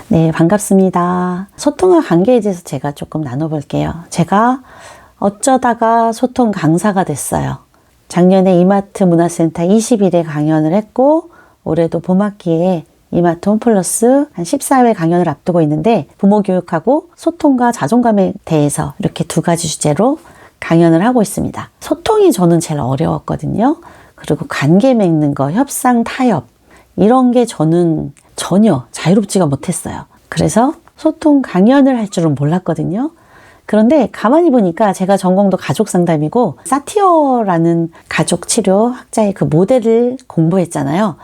네, 반갑습니다. 소통과 관계에 대해서 제가 조금 나눠볼게요. 제가 어쩌다가 소통 강사가 됐어요. 작년에 이마트 문화센터 20일에 강연을 했고, 올해도 봄학기에 이마트 홈플러스 한 14회 강연을 앞두고 있는데, 부모 교육하고 소통과 자존감에 대해서 이렇게 두 가지 주제로 강연을 하고 있습니다. 소통이 저는 제일 어려웠거든요. 그리고 관계 맺는 거, 협상, 타협 이런 게 저는 전혀 자유롭지가 못했어요. 그래서 소통 강연을 할 줄은 몰랐거든요. 그런데 가만히 보니까 제가 전공도 가족 상담이고 사티어라는 가족 치료 학자의 그 모델을 공부했잖아요.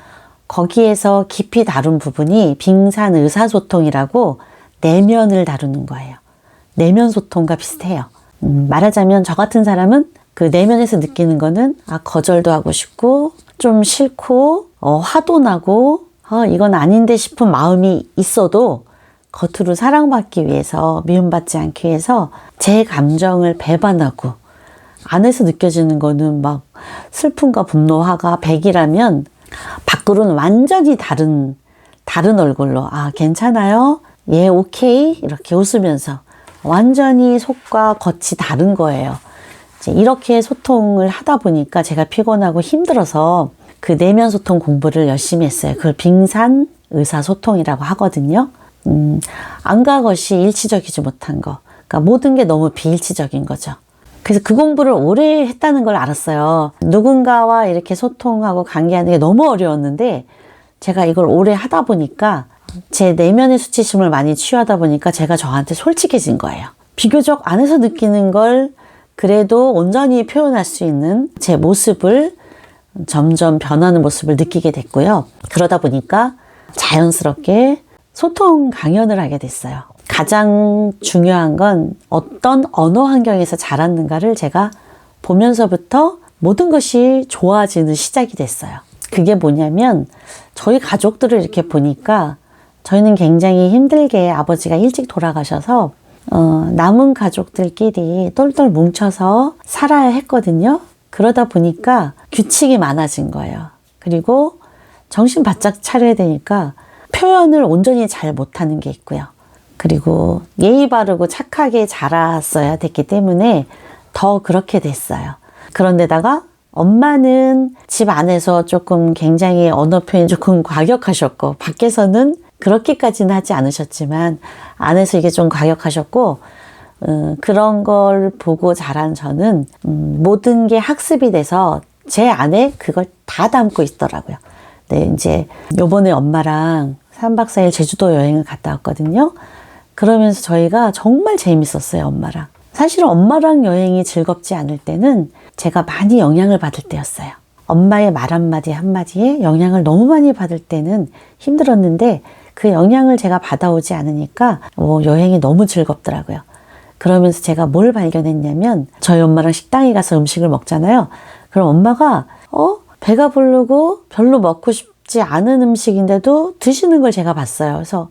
거기에서 깊이 다룬 부분이 빙산 의사소통이라고 내면을 다루는 거예요. 내면 소통과 비슷해요. 말하자면 저 같은 사람은 그 내면에서 느끼는 거는 거절도 하고 싶고 좀 싫고 화도 나고 이건 아닌데 싶은 마음이 있어도 겉으로 사랑받기 위해서, 미움받지 않기 위해서 제 감정을 배반하고, 안에서 느껴지는 거는 막 슬픔과 분노, 화가 100이라면 밖으로는 완전히 다른 얼굴로 괜찮아요? 예, 오케이 이렇게 웃으면서 완전히 속과 겉이 다른 거예요. 이렇게 소통을 하다 보니까 제가 피곤하고 힘들어서 그 내면 소통 공부를 열심히 했어요. 그걸 빙산 의사소통이라고 하거든요. 안과 겉이 일치적이지 못한 거. 그러니까 모든 게 너무 비일치적인 거죠. 그래서 그 공부를 오래 했다는 걸 알았어요. 누군가와 이렇게 소통하고 관계하는 게 너무 어려웠는데 제가 이걸 오래 하다 보니까 제 내면의 수치심을 많이 치유하다 보니까 제가 저한테 솔직해진 거예요. 비교적 안에서 느끼는 걸 그래도 온전히 표현할 수 있는 제 모습을 점점 변하는 모습을 느끼게 됐고요. 그러다 보니까 자연스럽게 소통 강연을 하게 됐어요. 가장 중요한 건 어떤 언어 환경에서 자랐는가를 제가 보면서부터 모든 것이 좋아지는 시작이 됐어요. 그게 뭐냐면 저희 가족들을 이렇게 보니까 저희는 굉장히 힘들게 아버지가 일찍 돌아가셔서 남은 가족들끼리 똘똘 뭉쳐서 살아야 했거든요. 그러다 보니까 규칙이 많아진 거예요. 그리고 정신 바짝 차려야 되니까 표현을 온전히 잘 못하는 게 있고요. 그리고 예의 바르고 착하게 자랐어야 됐기 때문에 더 그렇게 됐어요. 그런데다가 엄마는 집 안에서 조금 굉장히 언어 표현이 조금 과격하셨고, 밖에서는 그렇게까지는 하지 않으셨지만 안에서 이게 좀 과격하셨고, 그런 걸 보고 자란 저는 모든 게 학습이 돼서 제 안에 그걸 다 담고 있더라고요. 네, 이제 요번에 엄마랑 3박 4일 제주도 여행을 갔다 왔거든요. 그러면서 저희가 정말 재밌었어요, 엄마랑. 사실은 엄마랑 여행이 즐겁지 않을 때는 제가 많이 영향을 받을 때였어요. 엄마의 말 한마디 한마디에 영향을 너무 많이 받을 때는 힘들었는데 그 영향을 제가 받아오지 않으니까 여행이 너무 즐겁더라고요. 그러면서 제가 뭘 발견했냐면 저희 엄마랑 식당에 가서 음식을 먹잖아요. 그럼 엄마가 배가 부르고 별로 먹고 싶지 않은 음식인데도 드시는 걸 제가 봤어요. 그래서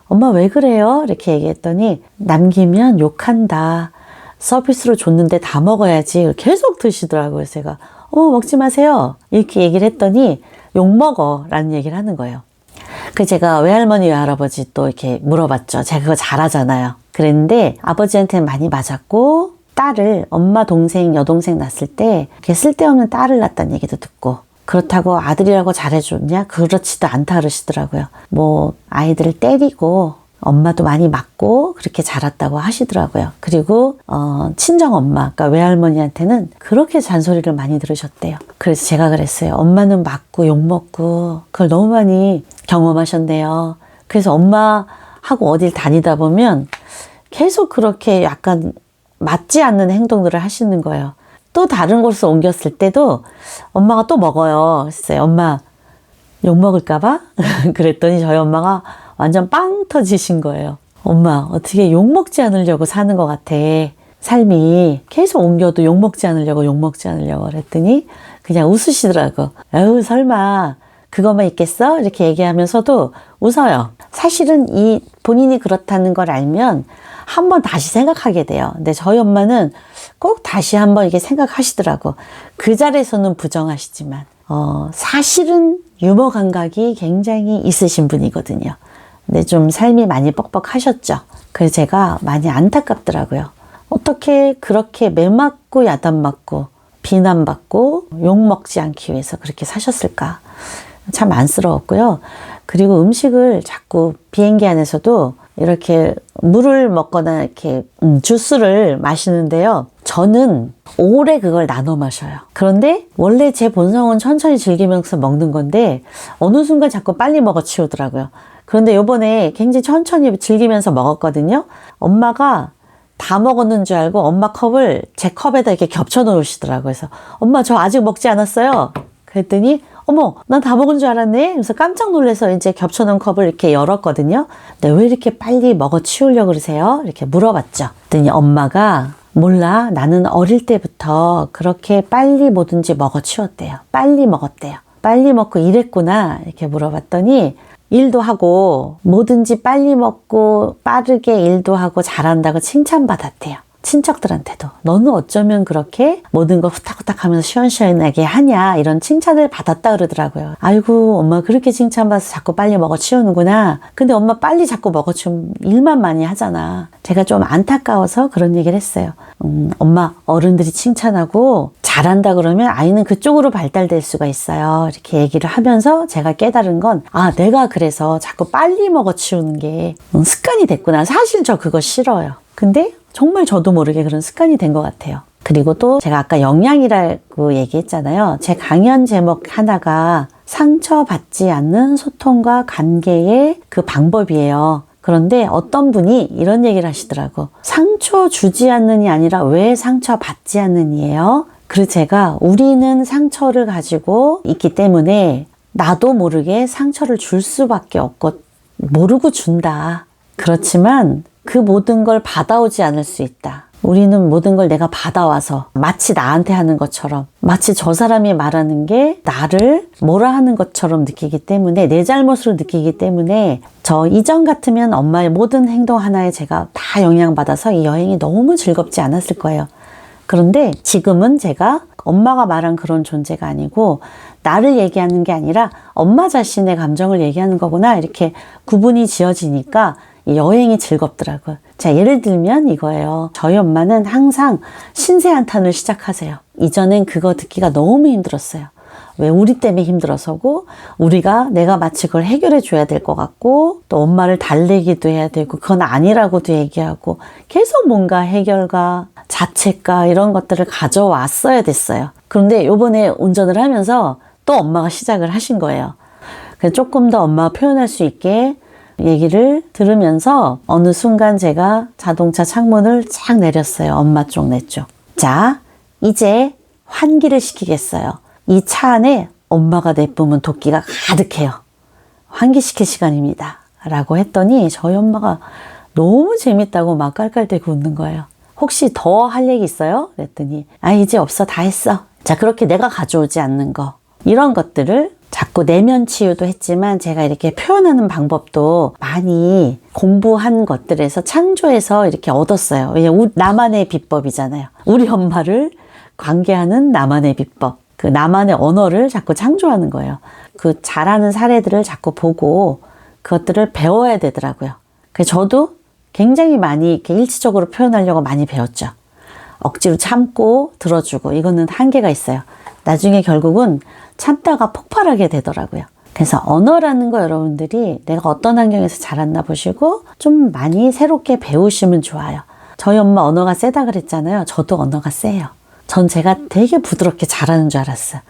엄마 왜 그래요? 이렇게 얘기했더니 남기면 욕한다. 서비스로 줬는데 다 먹어야지. 계속 드시더라고요. 그래서 제가 먹지 마세요. 이렇게 얘기를 했더니 욕먹어 라는 얘기를 하는 거예요. 그 제가 외할머니 외할아버지 또 이렇게 물어봤죠. 제가 그거 잘하잖아요. 그랬는데 아버지한테는 많이 맞았고, 딸을 엄마 동생 여동생 낳았을 때 이렇게 쓸데없는 딸을 낳았다는 얘기도 듣고, 그렇다고 아들이라고 잘해줬냐? 그렇지도 않다 그러시더라고요. 아이들을 때리고 엄마도 많이 맞고 그렇게 자랐다고 하시더라고요. 그리고 친정 엄마, 그러니까 외할머니한테는 그렇게 잔소리를 많이 들으셨대요. 그래서 제가 그랬어요. 엄마는 맞고 욕먹고 그걸 너무 많이 경험하셨네요. 그래서 엄마하고 어딜 다니다 보면 계속 그렇게 약간 맞지 않는 행동들을 하시는 거예요. 또 다른 곳으로 옮겼을 때도 엄마가 또 먹어요. 그랬어요. 엄마 욕 먹을까봐? 그랬더니 저희 엄마가 완전 빵 터지신 거예요. 엄마 어떻게 욕 먹지 않으려고 사는 것 같아. 삶이 계속 옮겨도 욕 먹지 않으려고 그랬더니 그냥 웃으시더라고. 에휴 설마 그것만 있겠어? 이렇게 얘기하면서도 웃어요. 사실은 본인이 그렇다는 걸 알면 한번 다시 생각하게 돼요. 근데 저희 엄마는 꼭 다시 한번 이렇게 생각하시더라고. 그 자리에서는 부정하시지만 사실은 유머 감각이 굉장히 있으신 분이거든요. 근데 좀 삶이 많이 뻑뻑하셨죠. 그래서 제가 많이 안타깝더라고요. 어떻게 그렇게 매 맞고 야단 맞고 비난받고 욕먹지 않기 위해서 그렇게 사셨을까. 참 안쓰러웠고요. 그리고 음식을 자꾸 비행기 안에서도 이렇게 물을 먹거나 이렇게 주스를 마시는데요. 저는 오래 그걸 나눠 마셔요. 그런데 원래 제 본성은 천천히 즐기면서 먹는 건데 어느 순간 자꾸 빨리 먹어 치우더라고요. 그런데 요번에 굉장히 천천히 즐기면서 먹었거든요. 엄마가 다 먹었는 줄 알고 엄마 컵을 제 컵에다 이렇게 겹쳐 놓으시더라고요. 그래서 엄마 저 아직 먹지 않았어요. 그랬더니 어머 난 다 먹은 줄 알았네. 그래서 깜짝 놀라서 이제 겹쳐 놓은 컵을 이렇게 열었거든요. 근데 왜 이렇게 빨리 먹어 치우려고 그러세요? 이렇게 물어봤죠. 그랬더니 엄마가 몰라 나는 어릴 때부터 그렇게 빨리 뭐든지 먹어 치웠대요. 빨리 먹었대요. 빨리 먹고 이랬구나 이렇게 물어봤더니 일도 하고 뭐든지 빨리 먹고 빠르게 일도 하고 잘한다고 칭찬받았대요. 친척들한테도 너는 어쩌면 그렇게 모든 걸 후딱후딱 하면서 시원시원하게 하냐 이런 칭찬을 받았다 그러더라고요. 아이고 엄마 그렇게 칭찬받아서 자꾸 빨리 먹어 치우는구나. 근데 엄마 빨리 자꾸 먹어 치우면 일만 많이 하잖아. 제가 좀 안타까워서 그런 얘기를 했어요. 엄마 어른들이 칭찬하고 잘한다 그러면 아이는 그쪽으로 발달될 수가 있어요. 이렇게 얘기를 하면서 제가 깨달은 건 내가 그래서 자꾸 빨리 먹어 치우는 게 습관이 됐구나. 사실 저 그거 싫어요. 근데 정말 저도 모르게 그런 습관이 된 것 같아요. 그리고 또 제가 아까 영양이라고 얘기했잖아요. 제 강연 제목 하나가 상처받지 않는 소통과 관계의 그 방법이에요. 그런데 어떤 분이 이런 얘기를 하시더라고. 상처 주지 않는이 아니라 왜 상처받지 않는이에요? 그래서 제가 우리는 상처를 가지고 있기 때문에 나도 모르게 상처를 줄 수밖에 없고 모르고 준다. 그렇지만 그 모든 걸 받아오지 않을 수 있다. 우리는 모든 걸 내가 받아와서 마치 나한테 하는 것처럼 마치 저 사람이 말하는 게 나를 뭐라 하는 것처럼 느끼기 때문에 내 잘못으로 느끼기 때문에 저 이전 같으면 엄마의 모든 행동 하나에 제가 다 영향받아서 이 여행이 너무 즐겁지 않았을 거예요. 그런데 지금은 제가 엄마가 말한 그런 존재가 아니고 나를 얘기하는 게 아니라 엄마 자신의 감정을 얘기하는 거구나 이렇게 구분이 지어지니까 이 여행이 즐겁더라고요. 자, 예를 들면 이거예요. 저희 엄마는 항상 신세 한탄을 시작하세요. 이전엔 그거 듣기가 너무 힘들었어요. 왜 우리 때문에 힘들어서고 내가 마치 그걸 해결해 줘야 될 것 같고 또 엄마를 달래기도 해야 되고 그건 아니라고도 얘기하고 계속 뭔가 해결과 자책과 이런 것들을 가져왔어야 됐어요. 그런데 요번에 운전을 하면서 또 엄마가 시작을 하신 거예요. 그래서 조금 더 엄마가 표현할 수 있게 얘기를 들으면서 어느 순간 제가 자동차 창문을 쫙 내렸어요. 엄마 쪽, 내 쪽. 자, 이제 환기를 시키겠어요. 이 차 안에 엄마가 내뿜은 도끼가 가득해요. 환기시킬 시간입니다. 라고 했더니 저희 엄마가 너무 재밌다고 막 깔깔대고 웃는 거예요. 혹시 더 할 얘기 있어요? 그랬더니 이제 없어. 다 했어. 자, 그렇게 내가 가져오지 않는 거. 이런 것들을 자꾸 내면 치유도 했지만 제가 이렇게 표현하는 방법도 많이 공부한 것들에서 창조해서 이렇게 얻었어요. 나만의 비법이잖아요. 우리 엄마를 관계하는 나만의 비법. 그 나만의 언어를 자꾸 창조하는 거예요. 그 잘하는 사례들을 자꾸 보고 그것들을 배워야 되더라고요. 그래서 저도 굉장히 많이 이렇게 일치적으로 표현하려고 많이 배웠죠. 억지로 참고 들어주고 이거는 한계가 있어요. 나중에 결국은 참다가 폭발하게 되더라고요. 그래서 언어라는 거 여러분들이 내가 어떤 환경에서 자랐나 보시고 좀 많이 새롭게 배우시면 좋아요. 저희 엄마 언어가 세다 그랬잖아요. 저도 언어가 세요. 전 제가 되게 부드럽게 잘하는 줄 알았어요.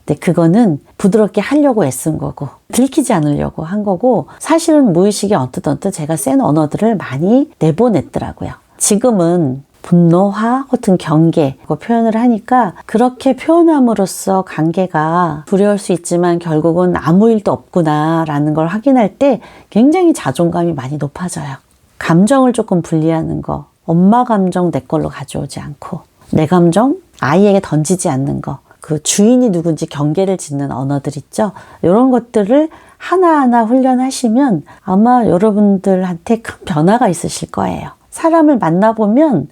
근데 그거는 부드럽게 하려고 애쓴 거고 들키지 않으려고 한 거고 사실은 무의식에 언뜻 제가 센 언어들을 많이 내보냈더라고요. 지금은 분노, 화, 혹은 경계 표현을 하니까 그렇게 표현함으로써 관계가 두려울 수 있지만 결국은 아무 일도 없구나 라는 걸 확인할 때 굉장히 자존감이 많이 높아져요. 감정을 조금 분리하는 거, 엄마 감정 내 걸로 가져오지 않고 내 감정 아이에게 던지지 않는 거, 그 주인이 누군지 경계를 짓는 언어들 있죠. 이런 것들을 하나하나 훈련하시면 아마 여러분들한테 큰 변화가 있으실 거예요. 사람을 만나보면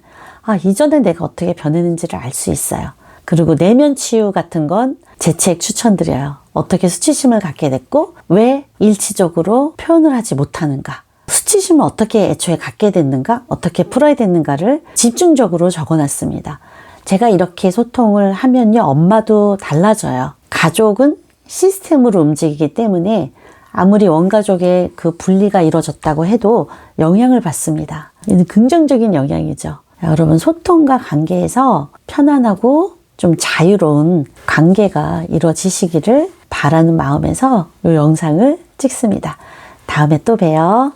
이전에 내가 어떻게 변했는지를 알 수 있어요. 그리고 내면 치유 같은 건 제 책 추천드려요. 어떻게 수치심을 갖게 됐고 왜 일치적으로 표현을 하지 못하는가, 수치심을 어떻게 애초에 갖게 됐는가, 어떻게 풀어야 됐는가를 집중적으로 적어놨습니다. 제가 이렇게 소통을 하면요, 엄마도 달라져요. 가족은 시스템으로 움직이기 때문에 아무리 원가족의 그 분리가 이루어졌다고 해도 영향을 받습니다. 이는 긍정적인 영향이죠. 여러분, 소통과 관계에서 편안하고 좀 자유로운 관계가 이루어지시기를 바라는 마음에서 이 영상을 찍습니다. 다음에 또 봬요.